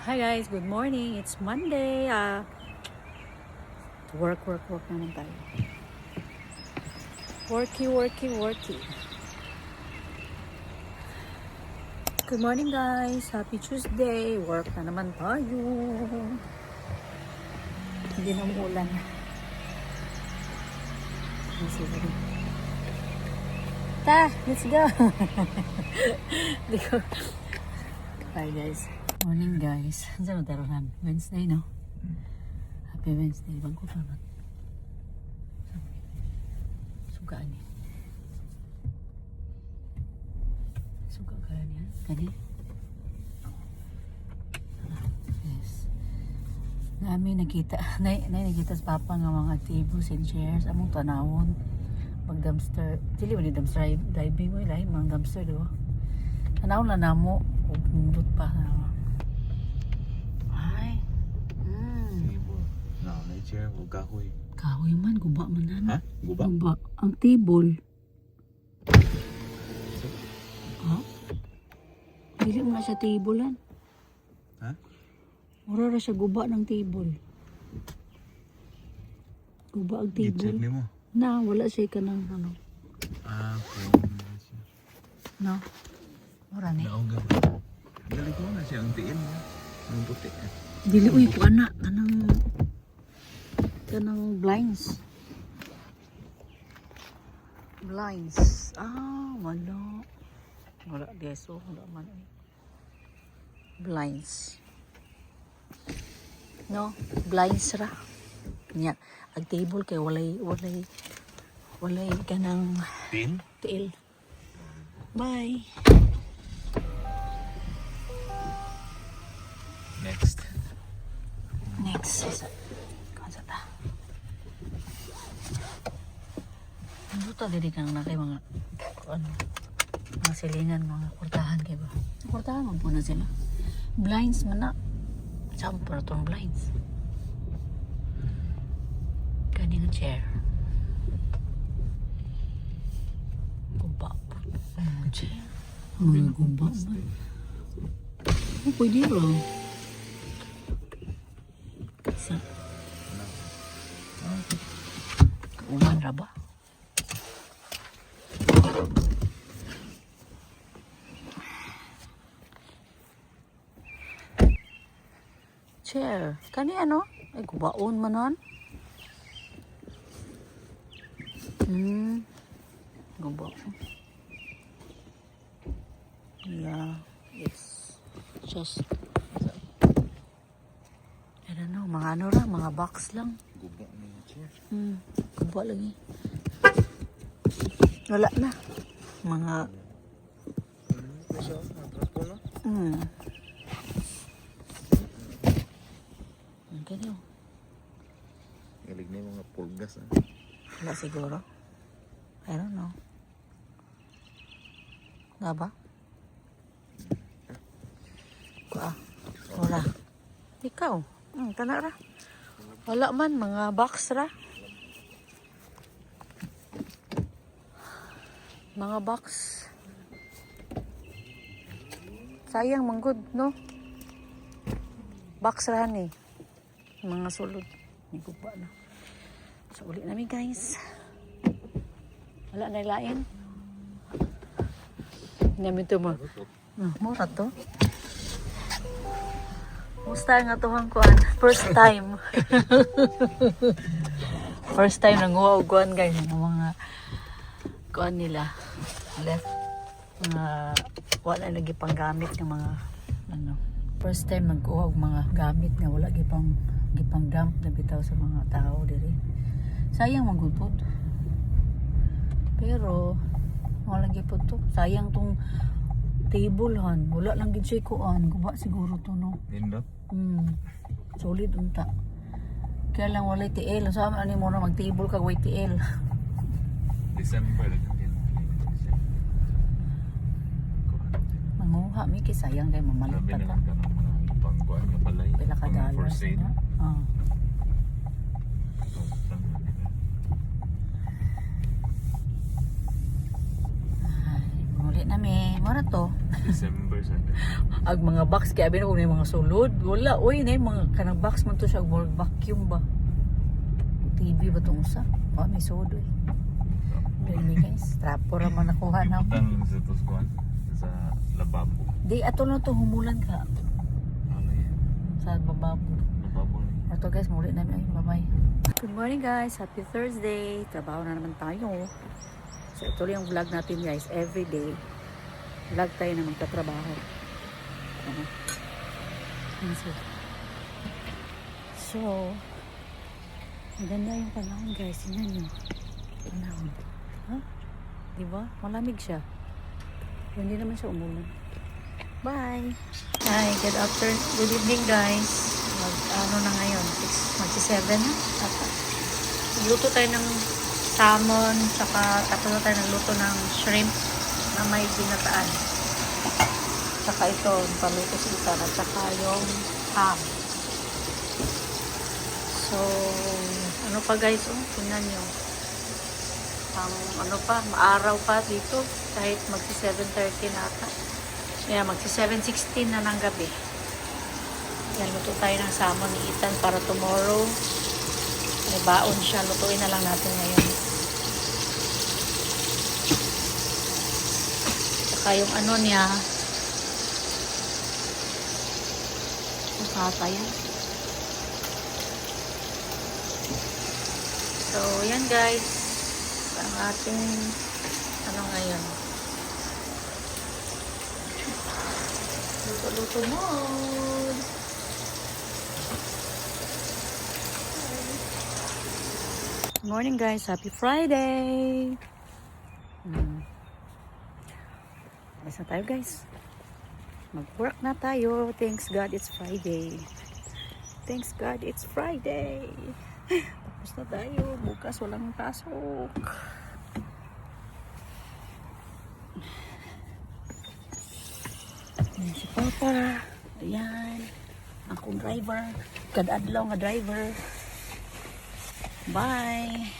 Hi guys, good morning. It's Monday. Work naman tayo. Worky. Good morning guys. Happy Tuesday. Work na naman tayo. Hindi na umulan. Let's go. Let's go. Bye guys. Morning guys. Saan taruhan? Wednesday, no? Happy Wednesday. Bangko pa naman. Sugaan niya. Suga ka niya. Kani? Yes. Namin nakita. Nakita sa papa nga mga tables and chairs. Among tanawon. Mag dumpster. Dili mo ni dumpster diving mo. Ilahin mga dumpster, diba? Tanawon na namo. Pundot pa. Chair o kahoy. Kahoy man, guba man na. Ha? Guba? Guba. Ang table. Ha? Dili mo na siya table-an. Ha? Mura na siya guba ng table. Guba ang table. I-check ni mo? Na, wala siya ka ng ano. Okay. No? Mura ni. Naoga. Dali ko na siya ang tiil. Ang puti. Dili, uy, ko anak. Kanang blinds. Wala. Wala deso. Wala man. Blinds. No? Blinds ra. Nya. Ang table kay walay kanang tiil. Bye. Next. Buta dili kang na kay mga silingan, mga kurtahan kay ba? Kurtahan man po na sila. Blinds man na. Sample tong blinds. Kaning chair. Gumba po. Chair. Gumba man. Pwede rin. Sa uman ra ba? Chair. Kani ano? Ay, kubaon manon. Kubaon. Yeah. It's just I don't know. Mga ano ra, mga box lang. Guba na yung chair. Kuba lagi. Wala na. Mga ganyan. Galig na yung mga pulgas. Wala siguro. I don't know. Wala ba? Wala. Ikaw. Kana ra. Wala man. Mga box ra. Mga box. Sayang manggod, no? Box rahan eh. Mga sulod. May guba na. So, ulit namin guys. Wala na ilain. Namin ito mo. Mura to. Musta nga ito ang kuhan. First time. First time nanguha og kuhan guys. Mga kuhan nila. Left. Wala lagi pang gamit ng mga ano. First time nagkuha og mga gamit nga wala gipang dump na bitaw sa mga tao diri. Sayang man gud pod. Pero wala gipod to. Sayang tong table han. Wala lang gid siya kuan. Guba siguro to no. Nindot? Solid unta. Kaya lang walay TL. Sa amin ani mo na mag-table kag way TL. December. Manguha mi kay sayang kay mamalit Sabi pa na ta. lang ka ng mga pangkuhan na balay. Pila ka For dollars sale. na. Ay, muli na mi. Mura to. December sa Ag mga box kaya bin ko mga sulod. Wala oy na mga kanang box man to siya more vacuum ba. TV ba tong usa? Oh, may sodo. Dili guys, trapo ra man nakuha na. Ibutang sa Tuskuan sa lababo. Di ato na to humulan ka Ano yan? sa bababo. Lababo ni. Ato guys, muli na ay bye-bye. Good morning guys, happy Thursday. Trabaho na naman tayo. So ito lang yung vlog natin guys, every day. Vlog tayo na magtatrabaho. Ano? So, maganda yung panahon guys. Tingnan nyo. Panahon. Ha? Diba? Malamig siya. Pero hindi naman siya umulan. Bye! Hi, good evening guys. Ano na ngayon? Magsi-7 na? Tata. Luto tayo ng salmon, tapos na tayo nagluto ng shrimp na may ginataan. Tsaka ito, paluto si Itan, at tsaka yung ham. So, ano pa guys, tingnan nyo. Ano pa, maaraw pa dito, kahit magsi 7:30 na ata. Yeah, magsi 7:16 na ng gabi. Yan, luto tayo ng salmon ni Ethan para tomorrow. May baon siya, lutuin na lang natin ngayon. Tsaka yung ano niya, nakata yan. So, yan guys. Ang ating ano ngayon. Luto-luto mode. Good morning guys. Happy Friday. Alis na tayo guys. Mag-work na tayo. Thanks God it's Friday. Thanks God it's Friday. Tapos na tayo. Bukas walang pasok. Ayan si Papa. Ayan. Akong driver. Kadadlaw nga driver. Bye.